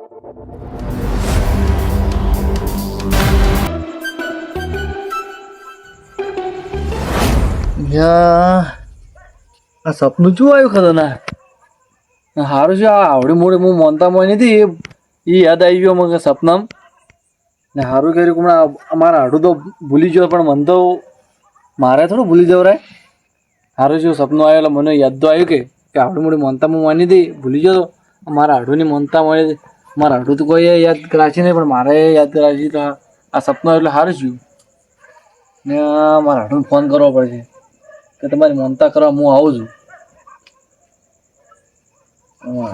આ સપનું શું આવ્યું ખતરનાક સારું છે. આ આવડી મોડી હું મોનતા મોય નથી એ યાદ આવી ગયો મને સપનામ ને સારું કર્યું હમણાં અમારા હાડું તો ભૂલી ગયો પણ મને તો મારે થોડું ભૂલી જવરાય. સારું છે સપનું આવ્યું એટલે મને યાદ તો આવ્યું કે આવડી મોડી મોનતા હું માની હતી ભૂલી ગયો તો મારા હાડુની મોનતા મળી મારા હાડું તો કોઈ યાદ કરાશે નહીં પણ મારે યાદ કરાશે તો આ સપનું એટલે સારું થયું ને મારા હાડુને ફોન કરવો પડશે કે તમારી મોનતા કરવા હું આવું છું.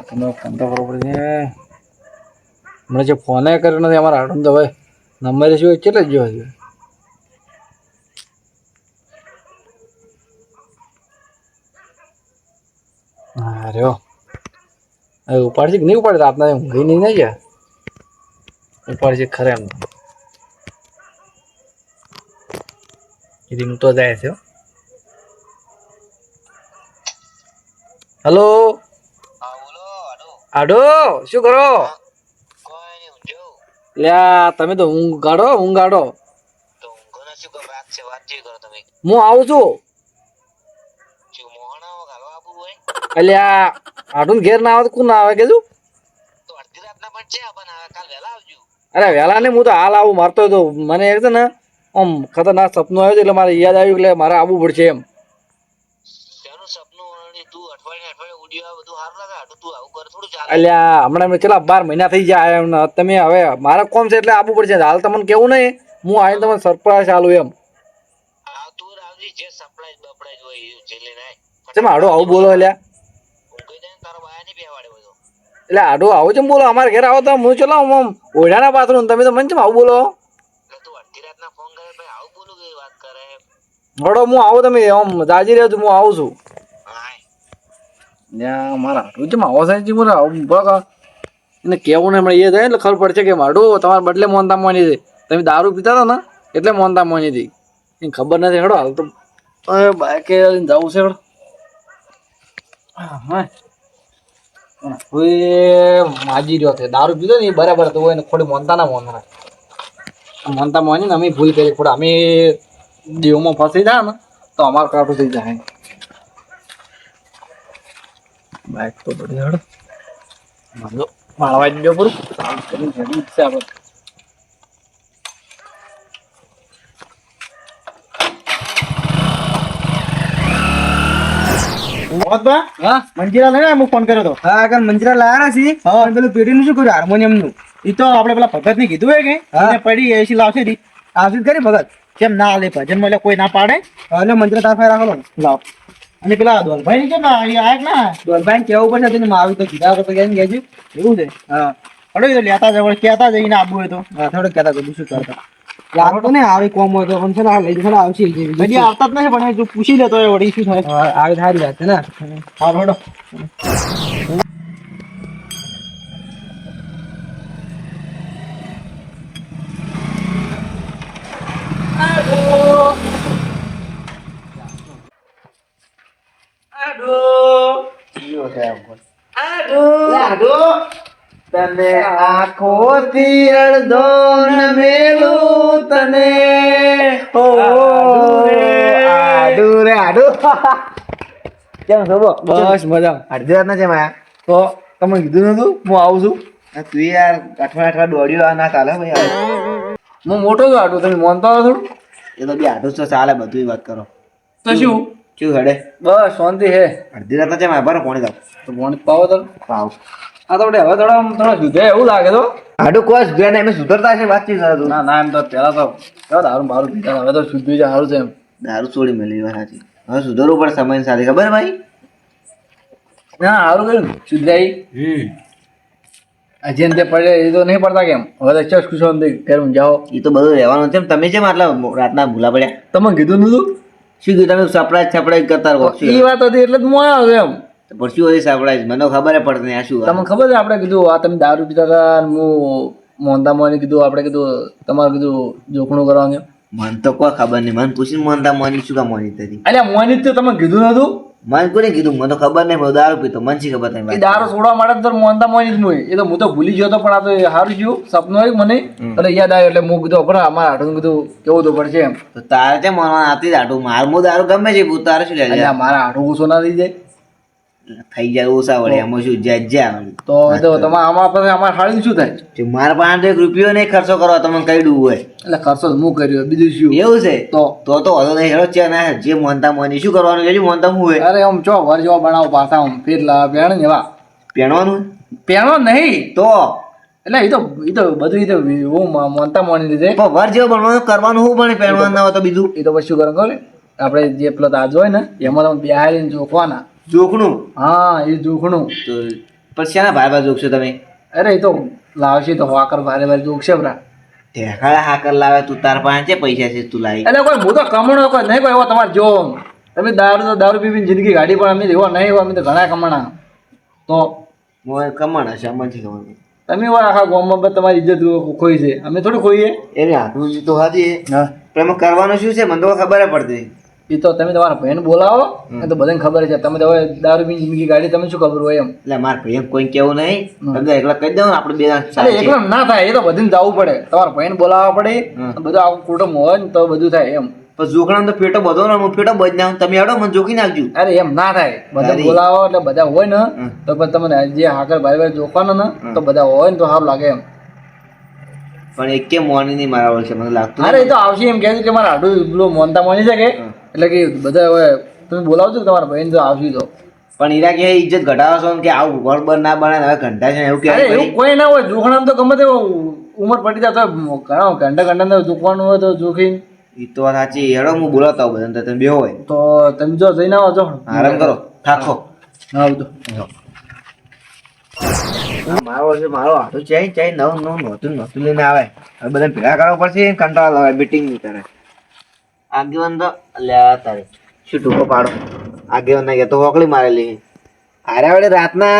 તમે ફોન તો કરવો પડશે. હમણાં જે ફોન કર્યો નથી અમારા હાડુને તો હવે નંબર શું કેટલે જ જોવા જોઈએ. હા રહ્યો હવે ઉપાડશે કે નહીં ઉપાડે રાતના ઊંઘી નહીં ના ગયા ઉપાડશે ખરે એમ કીધું તો જાય છે. હલો આડો શું કરો લ્યા તમે તો ઊંઘ ગાડો હું આવું છું. અલ્યા આડું ઘેર ના આવે તો કોણ ના આવે કે અરે વહેલા ને હું તો હાલ આવું મારતો તો મને એક ને આમ ખતરનાક સપનું આવ્યું એટલે મારે યાદ આવ્યું એટલે મારે આવવું પડશે એમ. અલ્યા હમણાં ચલા 12 મહિના થઈ જાય તમે હવે મારે કોમ છે એટલે આવવું પડશે. હાલ તમને કેવું નહીં હું આવીને તમને સરપ્રાઈઝ આલું એમ. ચમ આડો આવું બોલો અલ્યા એટલે આડો આવો ચમ બોલો અમારે ઘેર આવો તો હું ચલાવ આમ ઓઢાના બાથરૂમ તમે તો મને ચમ આવું બોલો. હડો હું આવું તમે આમ જાજી રહ્યો હું આવું છું. મારા હાડું ચમ આવો સાહેબ બોલો એને કેવું ને હમણાં એ થાય એટલે ખબર પડશે કે હાડું તમારા બદલે મોનતા મોની હતી તમે દારૂ પીતા હતા ને એટલે મોનતા મોની હતી એને ખબર નથી. હડો હાલ તો બાઈકે જવું છે. હડો માજી રહ્યો છે દારૂ પીધો ને એ બરાબર તો એને થોડી મોનતા ના મોનતા મોની ને અમે ભૂલ કરી થોડા અમે દેવમાં ફસી જાય ને તો અમારું કાઢું થઈ જાય. બાઈક તો બધી હડ માળવા જ ગયો પૂરું આપણે મંજીરા લઈને હું ફોન કર્યો હતો. હા કે મંજીરા લાયા છીએ. હા પેલું પેઢીનું શું કર્યું હાર્મોનિયમ નું એ તો આપણે પેલા ભગત ને કીધું હોય કે પડી એસી લાવશે આવશે કરી ભગત કેમ ના લે ભજન માં કોઈ ના પાડે એટલે મંજીરા તાર રાખો લાવ. અને પેલા દોલભાઈ કેમ આયા ના દોલભાઈ કેવું પડશે તેને આવી તો કીધા તો કેવું છે. હા હડો લેતા જવું કેતા જઈને આપવું હોય તો થોડું કેતા બધું શું કરતા લાગતો ને આવી કોમ હોય તો પણ છે ને લઈ જશે આવશે હજી આવતા જ નહીં પણ જો પૂછી લેતો હોય વળી શું થાય આવી સારી વાત છે ને. હા હડો તને આંખોથી અડધો ન મેલું તને આડુ રે આડુ કેમ છો બસ મજા અડધી રાત ના છે માયા તો તમે કીધું નતું હું આવું છું. તું યાર અઠવાડિયા દોડ્યો ના ચાલે ભાઈ હું મોટો છું આડું તમે માનતા હો થોડું એ તો બી આડું તો ચાલે બધું વાત કરો તો શું હડે બસ શાંતિ હે અડધી રાત ના છે માયા બરાબર પોણી તો પોણી પાવો તો પાવ આ તો હવે થોડા સુધરે એવું લાગે તો આડું કોસ બેન એમ સુધરતા છે વાતચીત કરે ના ના એમ તો પેલા તો દારૂ બારું પીતા હવે તો સુધરી જાય સારું છે એમ દારૂ છોડી મેળવી વાત સાચી હવે સુધરવું પડે સમય સાથે ખબર ભાઈ ના સારું કર્યું સુધરાઈ હજી અંતે પડે એ તો નહીં પડતા કેમ હવે તો ચસ ખુશો ઘર જાઓ એ તો બધું રહેવાનું છે તમે જેમ આટલા રાતના ભૂલા પડ્યા તમે કીધું નતું શું કીધું તમે સરપ્રાઈઝ કરતા રહો એ વાત હતી એટલે જ હું આવ્યો એમ પછી હોય સરપ્રાઈઝ મને ખબર પડે નહીં આ શું તમને ખબર છે આપણે કીધું આ તમે દારૂ પીતા હતા હું મોહનતા મોને કીધું આપણે કીધું તમારે કીધું જોખણું કરવાનું મને તો કોઈ ખબર નહીં મને પૂછીને મોનતા મોની શું કામ મોની હતી અલ્યા મોની તો તમે કીધું નતું મને કોને કીધું? મને તો ખબર નહીં, હું દારૂ પીતો, મને શી ખબર એ નહીં. દારૂ છોડવા માટે તો મોનતા મોની જ મોય એ તો હું તો ભૂલી ગયો હતો પણ આ તો સારું ગયું સપનું આવ્યું મને એટલે યાદ આવ્યું એટલે હું કીધું પણ અમારા હાટું કીધું કેવું તો પડશે એમ તો તારે છે મને આતી દારૂ માર હું દારૂ ગમે છે ભૂત તારે શું લે એટલે મારા હાટું ઓછો ના થઈ જાય થઈ જાય ઓછા વળે એમાં શું જ્યાં તો એ તો તમારે આમાં પછી અમારે હાળી શું થાય મારા પાસે 1 રૂપિયો નહીં ખર્ચો કરવા તમને કહી દઉં હોય એટલે ખર્ચો તો હું કર્યો બીજું શું એવું છે તો તો વધુ નહીં હેડો છે ના જે મોનતા મોની શું કરવાનું છે મોનતા હું હોય અરે આમ ચો વર જેવા બનાવો પાછા આમ ફેરલા પેણ ને એવા પહેણવાનું પેણો નહીં તો એટલે એ તો બધું એ તો હું મોનતા મોની લીધે પણ વર જેવો બનવાનું કરવાનું હું પણ પહેણવાનું ના હોય તો બીજું એ તો પછી શું કરો ખબર આપણે જે પેલો તાજ હોય ને એમાં તમે બિહારીને જોખવાના જોખનું હા એ જોખણું તો પછી શાના ભાઈ ભાઈ જોખશો તમે અરે એ તો લાવશે તો વાકર ભારે ભારે જોખશે બરા ઢેકાળા હાકર લાવે તું તાર પાસે છે પૈસા છે તું લાવી એટલે કોઈ હું તો કમણો કોઈ નહીં કોઈ એવો તમારે જો તમે દારૂ પીવીને જિંદગી ગાડી પણ અમે એવો નહીં એવો અમે તો ઘણા કમાણા તો મોય કમાણ હશે અમનથી કમાણ તમે એવા આખા ગામમાં પણ તમારી ઇજ્જત ખોઈ છે અમે થોડી ખોઈએ એને હાથું તો હાજી હા પણ એમાં કરવાનું શું છે મને તો ખબર પડતી એ તો તમે તમારા ભાઈને બોલાવો એ તો બધાને ખબર છે તમે તો હવે દારૂ પીને જિંદગી ગાડી તમે શું ખબર હોય એમ એટલે મારે ભાઈ કોઈ કેવું નહીં તમે એકલા કહી દઉં આપણે બે જણા અરે એકલો ના થાય એ તો બધાને જવું પડે તમારા ભાઈને બોલાવવા પડે બધું આખું કુટુંબ હોય ને તો બધું થાય એમ પણ જોખણા તો પેટો બધો ને હું પેટો બજ નાખું તમે હેડો મને જોખી નાખજો અરે એમ ના થાય બધા બોલાવો એટલે બધા હોય ને તો પછી તમને જે હાકર ભાઈ ભાઈ જોખવાનો ને તો બધા હોય ને તો સારું લાગે એમ પણ એક કે મોની નહીં મારા વર્ષે મને લાગતું અરે એ તો આવશે એમ કહે છે કે મારા આડું પેલું મોનતા મોની છે કે એટલે કે બધા હવે તમે બોલાવજો કે તમારા ભાઈને તો આવશે તો પણ ઈરા કે ઇજ્જત ઘટાડો છો ને કે આવું ઘર બર ના બને હવે ઘંટા છે ને એવું અરે કે એવું કોઈ ના હોય જોખણામ તો ગમે તે ઉંમર પડી જાય તો ઘણા ઘંટા જોખવાનું હોય તો જોખી એ તો સાચી હેડો હું બોલાવતા હોઉં બધાને તમે બે હોય તો તમે જો જઈને આવો છો આરામ કરો થાકો હા બધું મારો વર્ષે મારો હાથો ચાઈ નવું નહોતું લઈને આવે હવે બધાને ભેગા કરવા પડશે કંટાળો આવે બીટિંગ નહીં કરે આગેવાન તો લ્યા તારે શું ટૂંકો પાડો આગેવાન ના ગયા તો હોકળી મારેલી હાર્યા વડે રાતના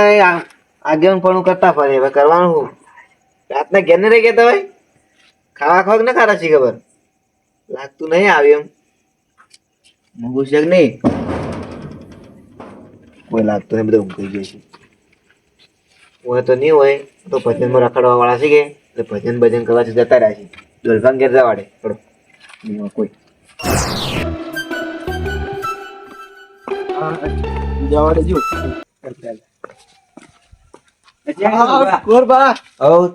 આગેવાન પણ કરતા ફરે હવે કરવાનું શું રાતના ઘેર ને રહી ગયા ભાઈ ખાવા ખાવા ને ખારા છે ખબર લાગતું નહીં આવ્યું એમ મૂકું છે કે નહીં કોઈ લાગતું નહીં બધું ઊંઘી ગયું છે હોય તો નહીં હોય તો ભજનમાં રખડવા વાળા છે કે એટલે ભજન કરવા છે જતા રહ્યા છે દોલભાંગ ઘેર જવાડે પડો નહીં હોય કોઈ જવાડે જો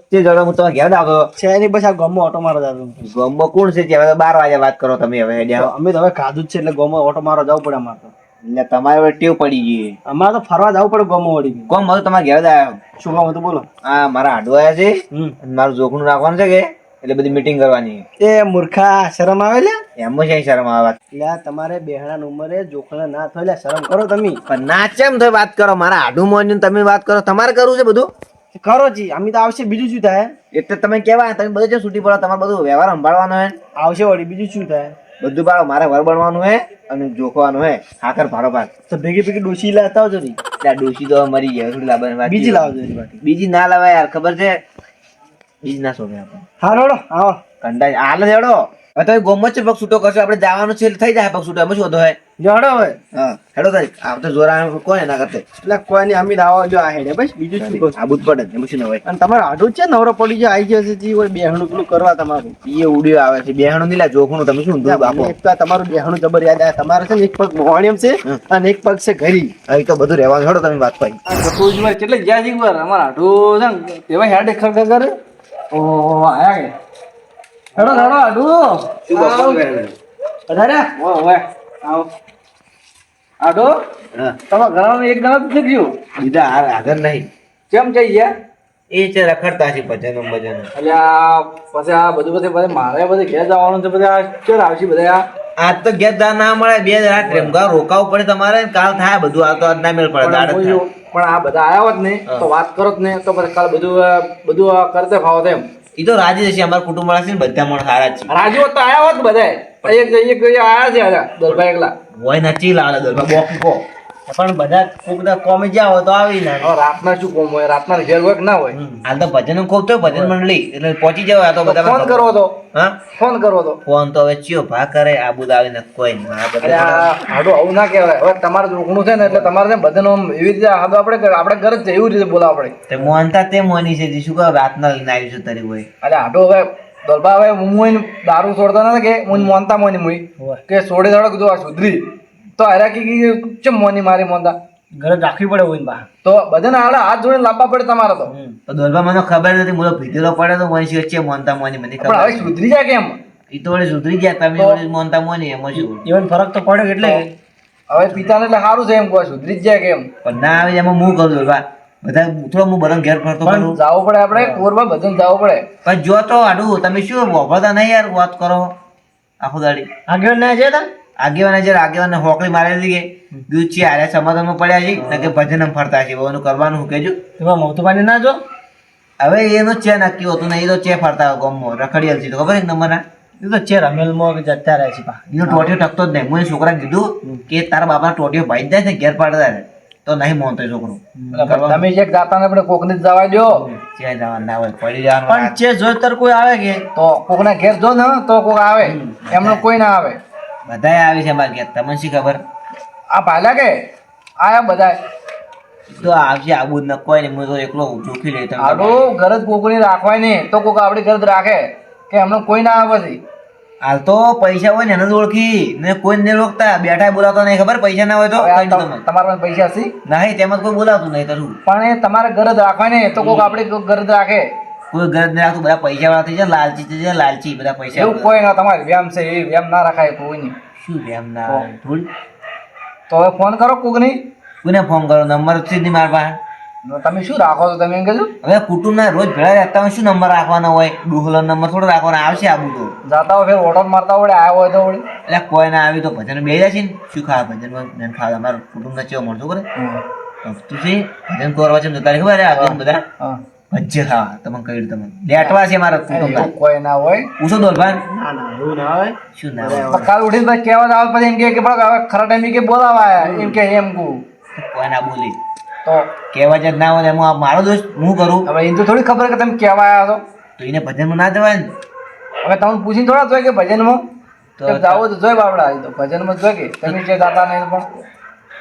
તે જણા હું તમે ઘેર આવતો છે નહીં બસ આ ગામમાં ઓટો મારો જાતો ગામમાં કોણ છે હવે 12 વાગે વાત કરો તમે હવે અમે તો હવે ખાધું જ છે એટલે ગામમાં ઓટો મારો જવું પડે અમારે તો એટલે તમારે હવે ટેવ પડી ગઈ અમારે તો ફરવા જવું પડે ગામમાં વળી કોમ હવે તમારે ઘેર આવ્યો શું કામ હતું બોલો હા મારા આડો આવ્યા છે અને મારું જોખનું રાખવાનું છે કે એટલે બધી મીટિંગ કરવાની એ મૂર્ખા શરમ આવે લે એમાં છે શરમ આવે એટલે તમારે બેહણા ઉંમરે જોખણા ના થાય લે શરમ કરો તમે પણ ના કેમ થઈ વાત કરો મારા આડું મોન તમે વાત કરો તમારે કરવું છે બધું કરો જી અમે તો આવશે બીજું શું થાય એટલે તમે કેવા તમે બધું છે છૂટી પડો તમારે બધું વ્યવહાર સંભાળવાનો હે આવશે વળી બીજું શું થાય બધું પાડો મારે વર બનવાનું હે અને જોખવાનું હે ખાકર ભાડો ભાગ તો ભેગી ભેગી ડોસી લાવતા આવજો રી એટલે ડોશી તો મરી ગયા થોડી લાવવાની વાત બીજી લાવજો એની બાકી બીજી ના લાવાય યાર ખબર છે બીજી ના શોધે આપણે હા રોડો આવો કંડા હાલ હેડો હવે તમે ગોમત છે પગ છૂટો કરશો આપણે જવાનું છે એટલે થઈ જાય પગ છૂટો એમાં શું હતો હે જોડો હવે હા હેડો તારી આ તો જોરા કોને ના કરતે એટલે કોઈ નહીં અમે આવો જો આ હેડે બસ બીજું શું કહું આબુ જ પડે એમાં શું ન હોય અને તમારે આડું છે નવરો પડી જાય આવી જશે જી હોય બેહણું પેલું કરવા તમારું એ ઉડ્યો આવે છે બેહણું નહીં લા જોખણું તમે શું ઊંધું બાપો એક તો આ તમારું બેહણું જબર યાદ આવે તમારે છે ને એક પગ મોહણિયમ છે અને એક પગ છે ઘરી હવે તો બધું રહેવાનું હેડો તમે વાત પાઈ આ કપૂરજી કેટલે ગયા છે એકવાર અમારા હાટું છે ને તેવા હેડ ખર કરે ઓહો આયા કે હેડો હાટું અધારે ઓ ઓય આવો આડો તમારા ઘરમાં એક ગણા થઈ ગયું બીજા હાર આગળ નહીં કેમ જઈ ગયા એ છે રખડતા છે ભજન ભજન એટલે આ પછી આ બધું પછી મારે બધે ઘેર જવાનું છે બધા ક્યારે આવશે બધા આજ તો ગેસ દા ના મળે 2 રાત રેમગા રોકાવું પડે તમારે કાલ થાય બધું આ તો આજ ના મેળ પડે દાડત થાય. પણ આ બધા આવ્યા હોત ને તો વાત કરો જ ને તો પછી કાલ બધું કરતે ફાવો તેમ ઈ તો રાજી છે અમારા કુટુંબ વાળા છે ને બધા માણસ સારા જ છે રાજુ હોત તો આવ્યા હોત બધા એક આયા છે દલભાઈ એકલા હોય નચી લાવે દરબાર બોકી કો પણ બધા કોક દા કોમે જ્યાં હોય તો આવી ના હવે રાતના શું કોમ હોય રાતના ઘેર હોય કે ના હોય હાલ તો ભજન ખૂબ તો ભજન મંડળી એટલે પહોંચી જાવ આ તો બધા ફોન કરવો તો હા ફોન કરવો તો ફોન તો હવે ચિયો ભા કરે આબુ દાવીને કોઈ નહીં આ અરે બધા આ હાડો આવું ના કહેવાય હવે તમારે રોકણું છે ને એટલે તમારે છે ને બધાનો આમ એવી રીતે હાડો આપણે ઘર જ છે એવી રીતે બોલાવ આપણે તે મોનતા તે મોની છે જી શું કહો રાતના લઈને આવી છું તારી હોય એટલે હાડો હવે દોલબા હવે હું દારૂ છોડતો નથી કે હું મોનતા મોની મુઈ કે છોડે છોડે કીધું આ સુધરી તો હારા કે ચમ મોની મારી મોનતા ઘરે રાખવી પડે હોય ને બા તો બધાને હાડા હાથ જોડીને લાવવા પડે તમારે તો તો દોલબા મને ખબર નથી બોલો ભીતેલો પડે તો મોની છે મોનતા મોની બધી પણ હવે ખબર સુધરી જાય કેમ એ તો વળી સુધરી ગયા તમે વળી મોનતા મોની એમાં શું ઇવન ફરક તો પડે એટલે હવે પિતાને એટલે સારું છે એમ કહો સુધરી જ જાય કેમ પણ ના આવે એમાં હું કરું દોલબા બધા થોડો હું બધા ઘેર ફરતો પણ કરું જવું પડે આપણે કોરબા ભજન જવું પડે પણ જો તો આડું તમે શું વાપરતા નહીં યાર વાત કરો આખો દાડી આગળ ના જતા આગેવાને જયારે આગેવાને હોકલી મારેલી કે દૂધ છે આરે સમાધાનમાં પડ્યા છે ને કે ભજન ફરતા છે બહુ કરવાનું હું કેજો એમાં મોતું પાણી ના જો હવે એનો ચે નક્કી હોતું નહીં એ તો ચે ફરતા ગમો રખડિયલ છે તો ખબર એક નંબરના એ તો છે રમેલમાં જતા રહે છે પા એનો ટોટિયો ટકતો જ નહીં હું એ છોકરાને કીધું કે તારા બાપા ટોટિયો ભાઈ જાય ને ઘેર પાડતા રહે તો નહીં મોનતો એ છોકરો તમે જે જાતા ને આપણે કોકને જ જવા દો ચે જવાનું ના હોય પડી જવાનું પણ જે જોઈતર કોઈ આવે કે તો કોકના ઘેર જો ને તો કોક આવે એમનો કોઈ ના આવે બધાય આવી છે અમારા ઘેર તમને શી ખબર આ ભાલા કે આયા બધા તો આવશે આબુ જ ન કોઈ નહીં હું તો એકલો જોખી લઈ તમે આડું ઘર જ કોકની રાખવાય નહીં તો કોક આપણી ઘર જ રાખે કે એમનો કોઈ ના આવે પછી હાલ તો પૈસા હોય ને એને જ ઓળખી ને કોઈ ને ઓળખતા બેઠા બોલાવતો નહીં ખબર પૈસા ના હોય તો હવે આ કઈ નહીં તમે તમારા પાસે પૈસા છે નહીં તેમાં કોઈ બોલાવતું નહીં તો શું પણ એ તમારે ઘર જ રાખવાય નહીં તો કોક આપણી ઘર જ રાખે કોઈ ગરજ નહીં રાખતું બધા પૈસા વાળા થઈ જાય લાલચી થઈ જાય લાલચી બધા પૈસા એવું કોઈ ના તમારે વ્યામ છે એ વ્યામ ના રાખાય કોઈ નહીં શું એમ ના આવે? થોડી તો હવે ફોન કરો કોકની કોને ફોન કરો નંબર છે જ નહીં મારા પાસે તમે શું રાખો છો તમે એમ કહેજો હવે કુટુંબના રોજ ભેળા રહેતા હોય શું નંબર રાખવાનો હોય ડુહલો નંબર થોડો રાખવાનો આવશે આબુ તો જાતા હોય ફેર ઓટો મારતા હોય આવ્યો હોય તો વળી એટલે કોઈ ના આવી તો ભજન બે જાય છે ને શું ખાવા ભજન ખાવા અમારું કુટુંબના ચેવો મળતો કરે તું છે ભજન કરવા છે તારી ખબર આગળ બધા હા ભજ્જે ખાવા તમને કહ્યું તમને લેટવા છે મારા કુટુંબના એવું કોઈ ના હોય પૂછો દોલભાઈ ના ના એવું ના આવે શું ના હોય? કાલ ઉઠીને પછી કહેવા આવે પછી એમ કે પણ હવે ખરા ટાઈમે કે બોલાવા એમ કે એમ કહું કોઈ ના બોલી તો કહેવા જ ના હોય એમાં મારો દોસ્ત હું કરું હવે એને તો થોડી ખબર કે તમે કહેવા આવ્યા છો તો એને ભજનમાં ના જવાય ને હવે તમને પૂછીને થોડા જોઈ કે ભજનમાં તો તો જાવો તો જોઈ બાપડા એ તો ભજનમાં જોઈ કે તમે જે દાતા નહીં પણ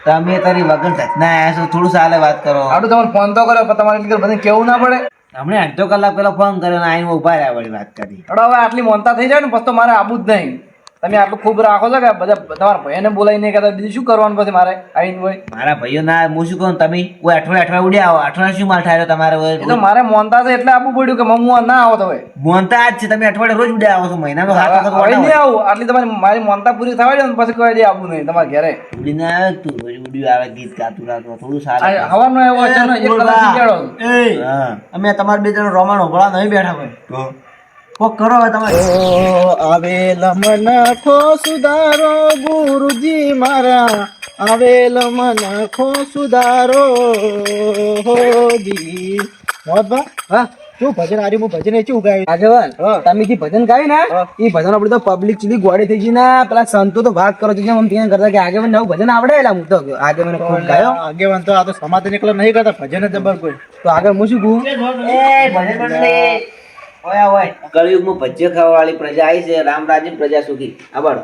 તમે તારી વગર ઘટના આવ્યા છો થોડું સાલે વાત કરો આટલું તમારે ફોન તો કર્યો પણ તમારે એટલે બધે કેવું ના પડે હમણાં અડધો કલાક પહેલા ફોન કર્યો ને આઈને ઉભા રહ્યા વળી વાત કરી હવે આટલી મોનતા થઈ જાય ને પછી તો મારે આવું જ નહીં તમે આટલું ખૂબ રાખો છો કે બધા તમારા ભાઈને બોલાવીને કહેતા બીજું શું કરવાનું પછી મારે આવીને હોય મારા ભાઈઓ ના હું શું કહું તમે કોઈ અઠવાડિયે ઉડ્યા આવો અઠવાડિયે શું માલ ઠાર્યો તમારે એ તો મારે મોનતા છે એટલે આપવું પડ્યું કે મમ્મું ના આવો તો હવે મોનતા જ છે તમે અઠવાડિયે રોજ ઉડ્યા આવો છો મહિનામાં હાથ વખત હવે ઉડ્યા નહીં આવું આટલી તમારી મારી મોનતા પૂરી થવા દે ને પછી કોઈ દે આવું નહીં તમારે ઘરે ઉડીને આવે તું રોજ ઉડ્યું આવે ગીત ગાતું રાખો થોડું સારું હવાનો એવો છે ને એક કલાક શીખાડો એ હા અમે તમારા બે જણ રોમાન ઉભળા નહીં બેઠા હોય તો કોક કરો હવે તમારે આવેલ મન ખો સુધારો ગુરુજી મારા આવેલ મન ખો સુધારો હોજી મોહમ્મદભા હા શું ભજન આર્યું હું ભજન શું ગાયું આગેવાન તમે જે ભજન ગાયું ને એ ભજન આપણે તો પબ્લિક સુધી ગોળી થઈ ગઈ ને પેલા સંતો તો ભાગ કરો છો આમ ત્યાં કરતા કે આગેવાન નવું ભજન આવડે એટલે હું તો આગેવાન ખૂબ ગાયો આગેવાન તો આ તો સમાધાન એકલો નહીં કરતા ભજન જબર કોઈ તો આગળ હું શું કહું એ ભજન મંડળી ઓય ઓય કળિયુગમાં ભજ્ય ખાવા વાળી પ્રજા આવી છે રામ રાજ્ય પ્રજા સુખી આભાર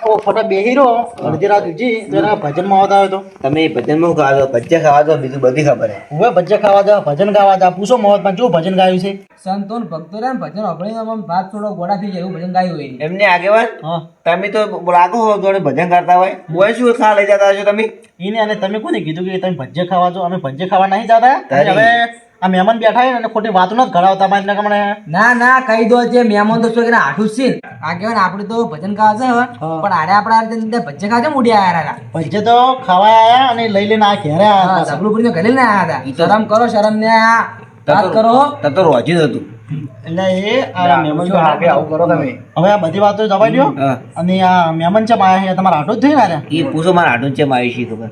ઓ ફટા બેહીરો અડધી રાત ઉજી જરા ભજનમાં આવતા હોય તો તમે ભજનમાં ખાવા દો ભજ્ય ખાવા દો બીજું બધી ખબર હે હવે ભજન ખાવા જા ભજન ગાવા જા પૂછો મોહમ્મદમાં જો ભજન ગાયું છે સંતોન ભક્તો રે ભજન આપણે આમ ભાત થોડો ગોળા થઈ જાય એવું ભજન ગાયું હોય એમને આગેવાન હા તમે તો લાગો હો જોડે ભજન કરતા હોય કોઈ શું ખા લઈ જતા હશો તમે એને અને તમે કોને કીધું કે તમે ભજ્ય ખાવા જો અમે ભજ્ય ખાવા નહીં જતા તારી. હવે આ મહેમાન બેઠા છે અને ખોટી વાતો નથી ઘડાવતા મારી નકમણે ના ના કહી દો જે મહેમાન તો છોકરા આઠું છે આગેવાન આપણે તો ભજન ખાવા છે હા. પણ આડે આપણા ભજન ખાવા છે ઉડ્યા આયા ભજ્ય તો ખાવા આયા અને લઈ લઈને આ ઘેરે આયા હતા પાછા. સબલું પૂરી ઘરે લઈને આયા ઈ હતા તો- શરમ કરો શરમ ને આ વાત કરો તબ તો રોજી જ હતું એટલે એ આ મહેમાન શું આગળ આવું કરો તમે હવે આ બધી વાતો જવા દો હા. અને આ મહેમાન છે આયા છે તમારા આટો જ થઈ ને એ પૂછો મારા આટું છે મારી શી ખબર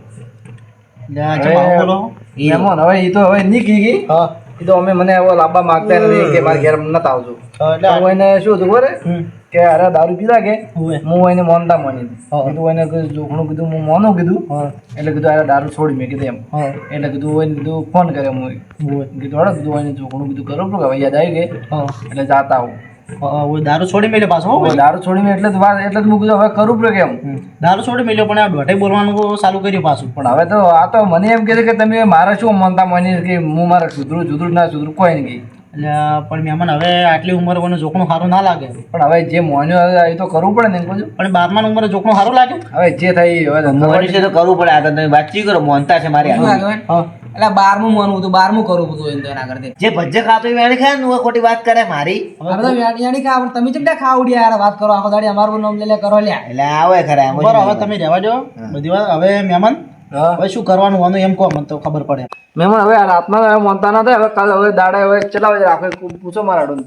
લે આ ચમ આવું બોલો ઈ એમોન હવે એ તો હવે નીકળી ગઈ હા એ તો અમે મને એવો લાવવા માંગતા નથી કે મારે ઘેર નતા આવજો. એટલે હું એને શું હતું ખબર હે? કે અરે દારૂ પીધા કે હોવે. હું એને મોનતા મોની કીધું એને જોખણું કીધું હું મોનું કીધું એટલે કીધું અરે દારૂ છોડી મેં કીધું એમ એટલે કીધું એને કીધું ફોન કર્યો હું કીધું હળો કીધું એને જોખણું કીધું કરો કે હવે યાદ આવી ગઈ એટલે જાતા આવું દારૂ છોડી મેલ્યો પાછો હો ભાઈ. દારૂ છોડી મેં એટલે જ વાત એટલે જ હું કીધું હવે કરું પડે કેમ દારૂ છોડી મેલ્યો પણ આ દોઢે બોલવાનું ચાલુ કર્યું પાછું. પણ હવે તો આ તો મને એમ કહે છે કે તમે મારે શું મોનતા મોની કે હું મારે સુધરું ના સુધરું કોઈ નહીં. એટલે પણ મહેમાન હવે આટલી ઉંમરે મને જોખણું સારું ના લાગે. પણ હવે જે મોન્યો હવે એ તો કરવું પડે ને એમ કહું છું. પણ 12મા ઉંમરે જોખણું સારું લાગે. હવે જે થાય એ હવે ધંધો મોની છે તો કરવું પડે. આગળ તમે વાતચીત કરો, મોનતા છે મારી શું આગળ. આગળ? એટલે 12મું માનવું હતું, 12મું કરવું હતું એમ તો એના કરતી. જે ભજ્જે ખાતો એ વેણી ખાય ને હું ખોટી વાત કરે મારી. હવે તો યાની ખા પણ તમે ચમ ખાવડી યાર વાત કરો આખો દાડી અમારું નામ લે કરો લ્યા. એટલે આવે ખરા એમ જ બરાબર હવે તમે રહેવા દો બધી વાત. હવે મહેમાન હવે શું કરવાનું વાનું એમ કહો મને તો ખબર પડે. મહેમાન હવે આ રાતના હવે મોનતા ના થાય હવે કાલે હવે દાડે હવે કેટલા વાગે રાખે પૂછો મારા આડું.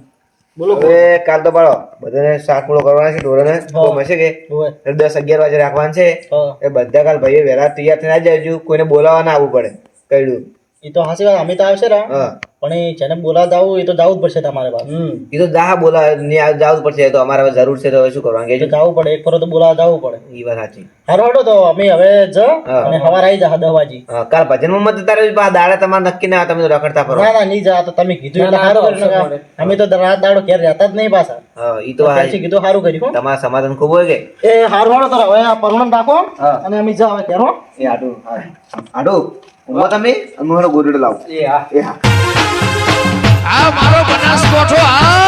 બોલો હવે કાલ તો પાડો બધાને શાક પૂળો કરવાના છે ઢોરોને કોમ હશે કે હોવે. 10-11 વાગે રાખવાનું છે. એ બધા કાલ ભાઈઓ વહેલા તૈયાર થઈને આવી જાજો. કોઈને બોલાવવા ના આવવું પડે કઈડું. એ તો હાસી વાત અમે તો આવશે રા હા પણ એ જેને બોલાવતા આવું એ તો જવું જ પડશે તમારે પાસે. એ તો જા બોલા ને આ જવું જ પડશે. એ તો અમારે હવે જરૂર છે તો હવે શું કરવાનું એ તો કે જવું પડે એક ફરો તો બોલાવવા જવું પડે. એ વાત સાચી. હારો હડો તો અમે હવે જ હા. અને સવારે આવી જા 10 વાગે. હા, કાલ ભજનમાં મત તારે દાડા તમારે નક્કી ના આવે, તમે તો રખડતા ફરો. ના ના નહીં જા તો તમે કીધું એટલે ના, સારું ના, કર્યું આવશે ને. અમે તો રાત દાડો ઘેર રહેતા જ નહીં પાછા. હા ઈ તો પછી કીધું સારું કર્યું હો. તમારા સમાધાન ખૂબ હોય કે એ હારું હડો તો હવે આ પરવણમ રાખો હા. અને અમે જા હવે ઘેર હો. એ આડું આડું ઊભો તમે હું ગોરડો લાવું. એ હા એ હા આ મારો બનાસકોઠો આ